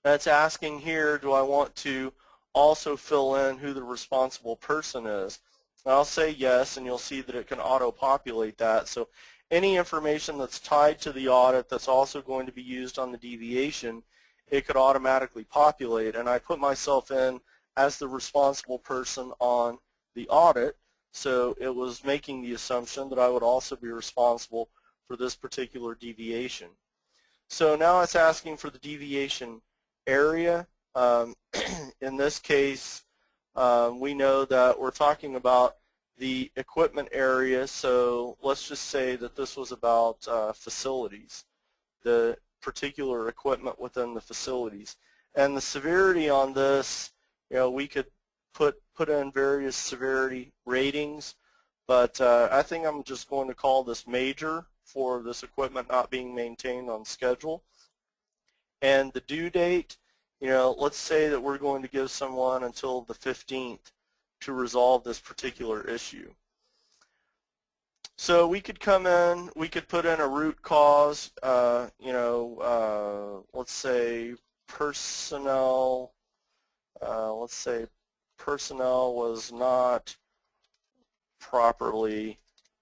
That's asking here, do I want to also fill in who the responsible person is? And I'll say yes, and you'll see that it can auto-populate that. So any information that's tied to the audit that's also going to be used on the deviation, it could automatically populate. And I put myself in as the responsible person on the audit, so it was making the assumption that I would also be responsible for this particular deviation. So now it's asking for the deviation area. In this case, we know that we're talking about the equipment area, so let's just say that this was about facilities, the particular equipment within the facilities. And the severity on this, we could put in various severity ratings, but I think I'm just going to call this major for this equipment not being maintained on schedule. And the due date, let's say that we're going to give someone until the 15th to resolve this particular issue. So we could come in, we could put in a root cause, let's say personnel was not properly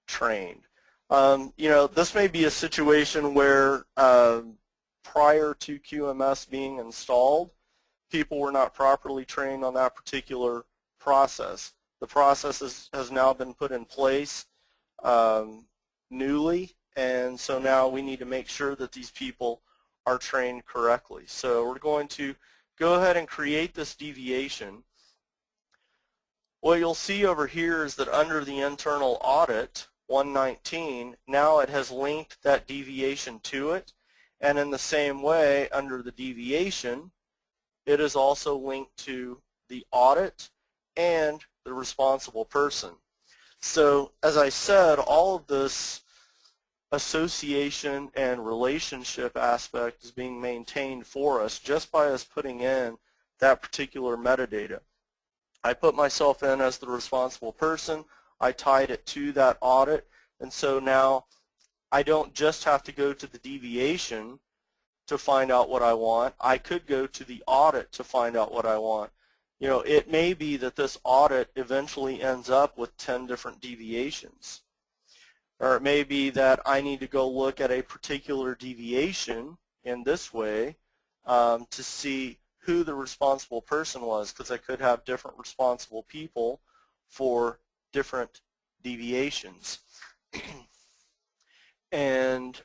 trained. This may be a situation where prior to QMS being installed, people were not properly trained on that particular process. The process has now been put in place newly, and so now we need to make sure that these people are trained correctly. So we're going to go ahead and create this deviation. What you'll see over here is that under the internal audit 119, now it has linked that deviation to it, and in the same way under the deviation it is also linked to the audit and the responsible person. So as I said, all of this association and relationship aspect is being maintained for us just by us putting in that particular metadata. I put myself in as the responsible person, I tied it to that audit, and so now I don't just have to go to the deviation to find out what I want. I could go to the audit to find out what I want. It may be that this audit eventually ends up with 10 different deviations. Or it may be that I need to go look at a particular deviation in this way to see who the responsible person was, because I could have different responsible people for different deviations. And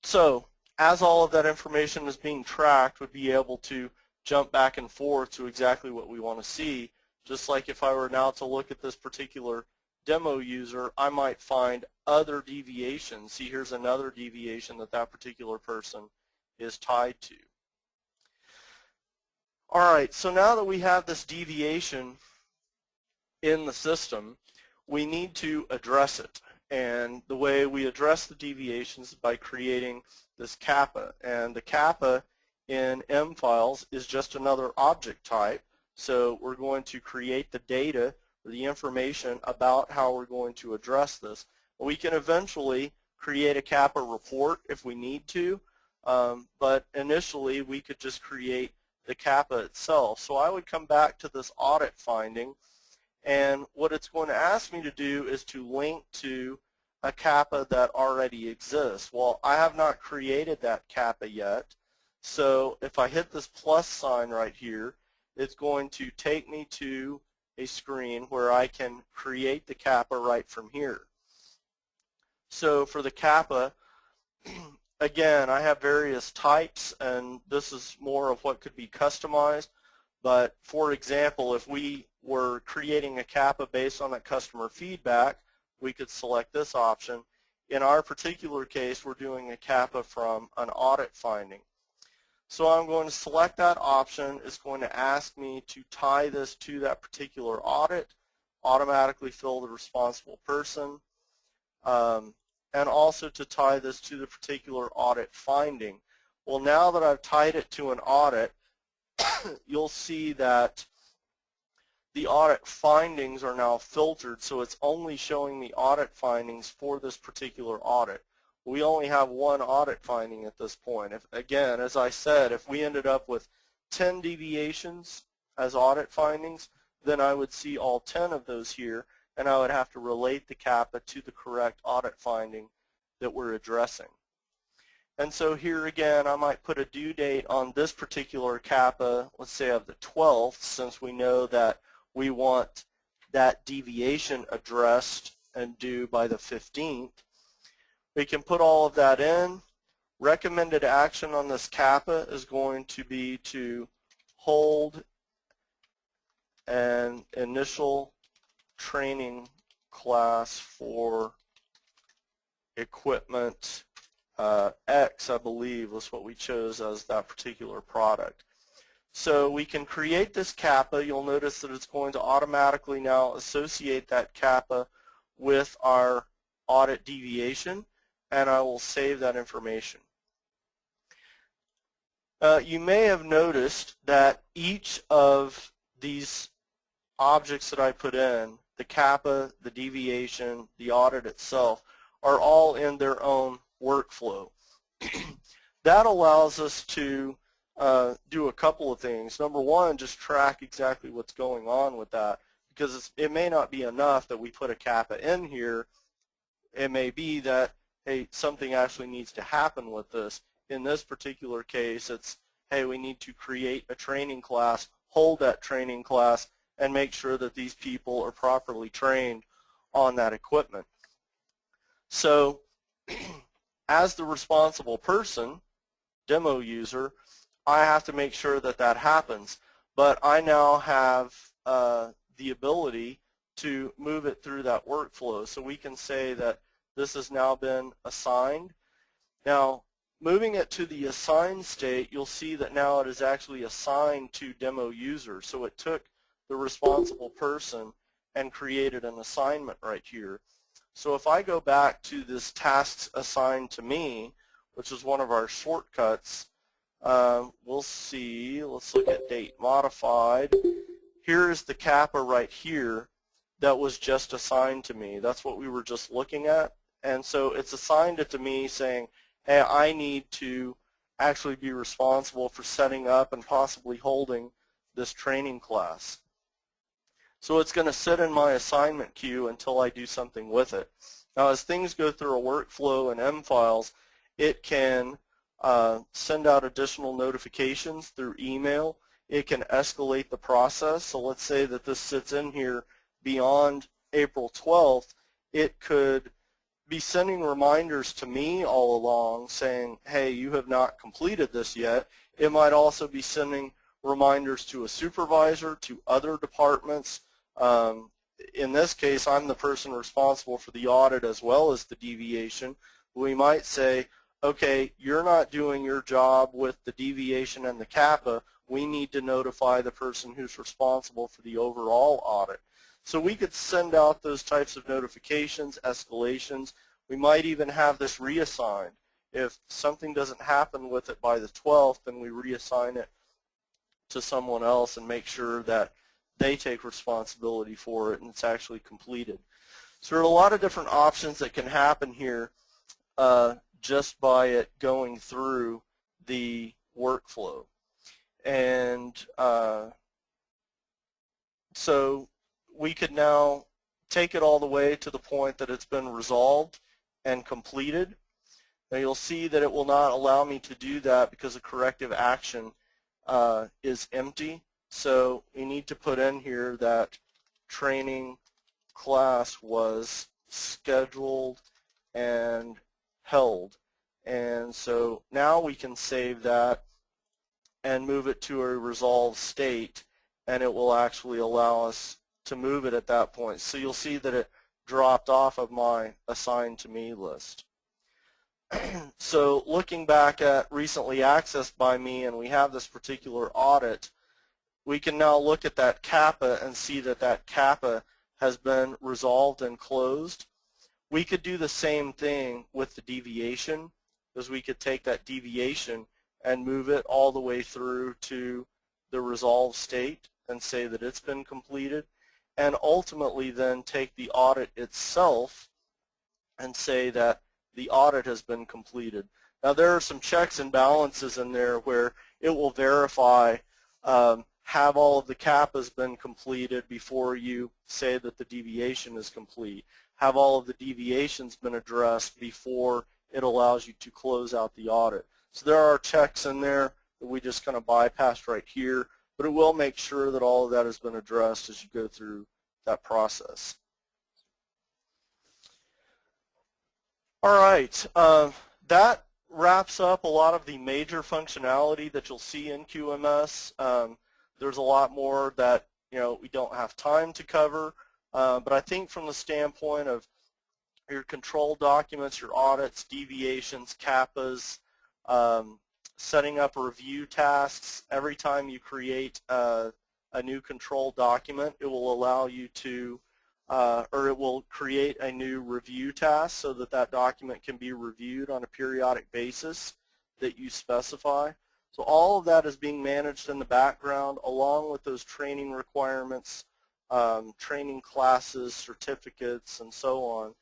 so as all of that information is being tracked, we'd be able to jump back and forth to exactly what we want to see. Just like if I were now to look at this particular demo user, I might find other deviations. See, here's another deviation that particular person is tied to. All right, so now that we have this deviation in the system, we need to address it. And the way we address the deviations is by creating this kappa. And the kappa in M-Files is just another object type. So we're going to create the data or the information about how we're going to address this. We can eventually create a kappa report if we need to, but initially we could just create the kappa itself. So I would come back to this audit finding, and what it's going to ask me to do is to link to a kappa that already exists. Well, I have not created that kappa yet, so if I hit this plus sign right here, it's going to take me to a screen where I can create the kappa right from here. So for the kappa, again, I have various types, and this is more of what could be customized. But for example, if we were creating a kappa based on that customer feedback, we could select this option. In our particular case, we're doing a kappa from an audit finding. So I'm going to select that option. It's going to ask me to tie this to that particular audit, automatically fill the responsible person, and also to tie this to the particular audit finding. Well, now that I've tied it to an audit, you'll see that the audit findings are now filtered, so it's only showing the audit findings for this particular audit. We only have one audit finding at this point. Again, as I said, if we ended up with 10 deviations as audit findings, then I would see all 10 of those here, and I would have to relate the kappa to the correct audit finding that we're addressing. And so here again, I might put a due date on this particular kappa, let's say of the 12th, since we know that we want that deviation addressed and due by the 15th. We can put all of that in. Recommended action on this kappa is going to be to hold an initial training class for equipment X, I believe, was what we chose as that particular product. So we can create this kappa. You'll notice that it's going to automatically now associate that kappa with our audit deviation, and I will save that information. You may have noticed that each of these objects that I put in, the kappa, the deviation, the audit itself, are all in their own workflow. That allows us to do a couple of things. Number one, just track exactly what's going on with that, because it may not be enough that we put a kappa in here it may be that, hey, something actually needs to happen with this. In this particular case, it's, hey, we need to create a training class, hold that training class, and make sure that these people are properly trained on that equipment. So as the responsible person, demo user, I have to make sure that that happens. But I now have the ability to move it through that workflow. So we can say that this has now been assigned. Now, moving it to the assigned state, you'll see that now it is actually assigned to demo user. So it took the responsible person and created an assignment right here. So if I go back to this tasks assigned to me, which is one of our shortcuts, we'll see, let's look at date modified. Here is the kappa right here that was just assigned to me. That's what we were just looking at. And so it's assigned it to me saying, hey, I need to actually be responsible for setting up and possibly holding this training class. So it's going to sit in my assignment queue until I do something with it. Now, as things go through a workflow in M-Files, it can send out additional notifications through email. It can escalate the process. So let's say that this sits in here beyond April 12th. It could be sending reminders to me all along saying, hey, you have not completed this yet. It might also be sending reminders to a supervisor, to other departments. In this case, I'm the person responsible for the audit as well as the deviation. We might say, okay, you're not doing your job with the deviation and the kappa. We need to notify the person who's responsible for the overall audit. So we could send out those types of notifications, escalations. We might even have this reassigned. If something doesn't happen with it by the 12th, then we reassign it to someone else and make sure that they take responsibility for it and it's actually completed. So there are a lot of different options that can happen here just by it going through the workflow. And so we could now take it all the way to the point that it's been resolved and completed. Now you'll see that it will not allow me to do that because the corrective action is empty. So we need to put in here that training class was scheduled and held. And so now we can save that and move it to a resolved state, and it will actually allow us to move it at that point. So you'll see that it dropped off of my assigned to me list. So looking back at recently accessed by me, and we have this particular audit, we can now look at that kappa and see that that kappa has been resolved and closed. We could do the same thing with the deviation, because we could take that deviation and move it all the way through to the resolved state and say that it's been completed, and ultimately then take the audit itself and say that the audit has been completed. Now there are some checks and balances in there where it will verify have all of the kappas been completed before you say that the deviation is complete. Have all of the deviations been addressed before it allows you to close out the audit. So there are checks in there that we just kind of bypassed right here, but it will make sure that all of that has been addressed as you go through that process. All right, that wraps up a lot of the major functionality that you'll see in QMS. There's a lot more that we don't have time to cover, but I think from the standpoint of your control documents, your audits, deviations, kappas, setting up review tasks, every time you create a new control document, it will allow you to or it will create a new review task so that that document can be reviewed on a periodic basis that you specify. So all of that is being managed in the background along with those training requirements, training classes, certificates, and so on.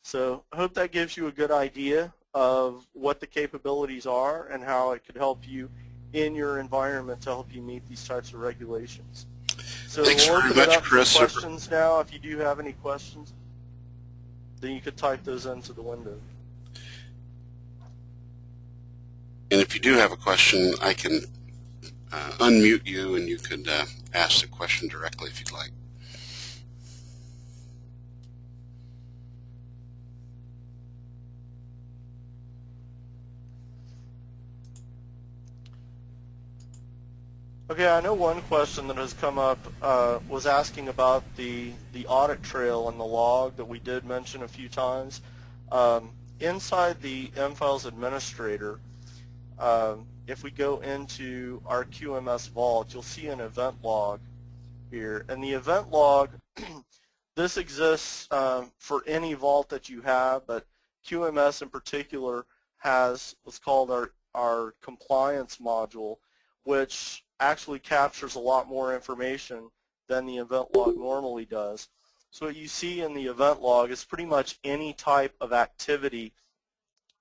So I hope that gives you a good idea of what the capabilities are and how it could help you in your environment to help you meet these types of regulations. So Thanks we'll very open it much, up Chris. for questions now if you do have any questions then you could type those into the window. And if you do have a question, I can unmute you and you could ask the question directly if you'd like. Okay, I know one question that has come up was asking about the audit trail and the log that we did mention a few times. Inside the M-Files administrator, if we go into our QMS vault, you'll see an event log here. And the event log, this exists for any vault that you have, but QMS in particular has what's called our compliance module, which actually captures a lot more information than the event log normally does. So what you see in the event log is pretty much any type of activity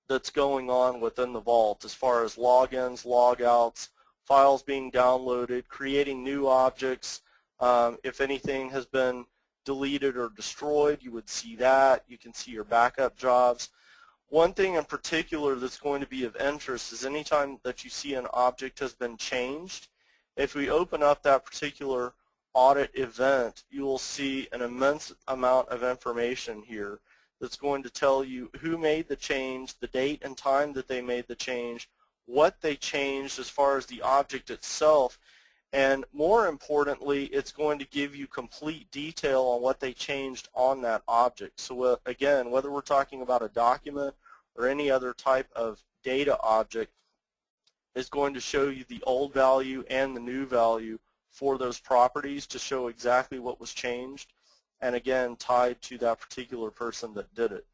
that's going on within the vault, as far as logins, logouts, files being downloaded, creating new objects. If anything has been deleted or destroyed, you would see that. You can see your backup jobs. One thing in particular that's going to be of interest is anytime that you see an object has been changed, if we open up that particular audit event, you will see an immense amount of information here that's going to tell you who made the change, the date and time that they made the change, what they changed as far as the object itself, and more importantly, it's going to give you complete detail on what they changed on that object. So again, whether we're talking about a document or any other type of data object, is going to show you the old value and the new value for those properties to show exactly what was changed, and again tied to that particular person that did it.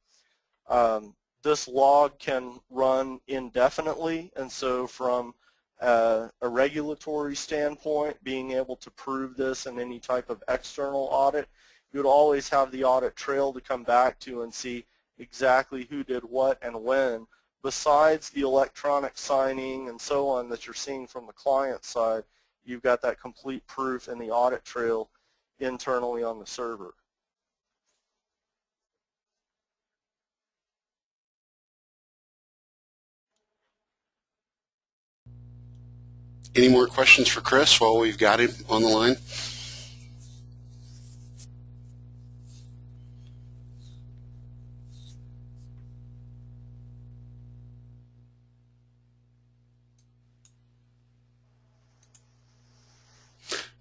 This log can run indefinitely, and so from a regulatory standpoint, being able to prove this in any type of external audit, you would always have the audit trail to come back to and see exactly who did what and when, besides the electronic signing and so on that you're seeing from the client side. You've got that complete proof in the audit trail internally on the server. Any more questions for Chris while we've got him on the line?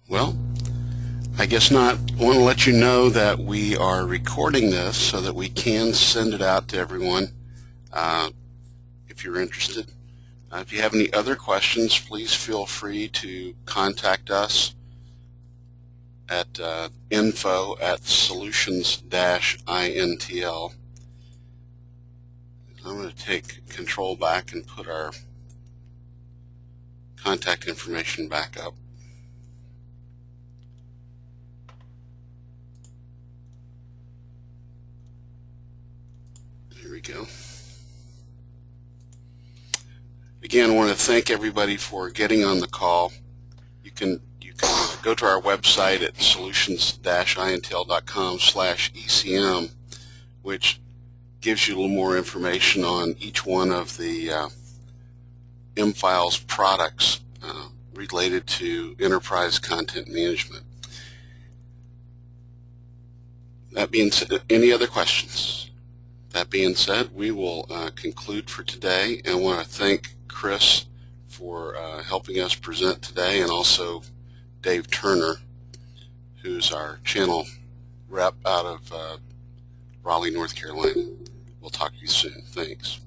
Well, I guess not. I want to let you know that we are recording this so that we can send it out to everyone if you're interested. If you have any other questions, please feel free to contact us at info@solutions-intl. I'm going to take control back and put our contact information back up. Here we go. Again, I want to thank everybody for getting on the call. You can go to our website at solutions-intl.com/ECM, which gives you a little more information on each one of the M-Files products related to enterprise content management. That being said, any other questions? That being said, we will conclude for today, and I want to thank Chris for helping us present today, and also Dave Turner, who's our channel rep out of Raleigh, North Carolina. We'll talk to you soon. Thanks.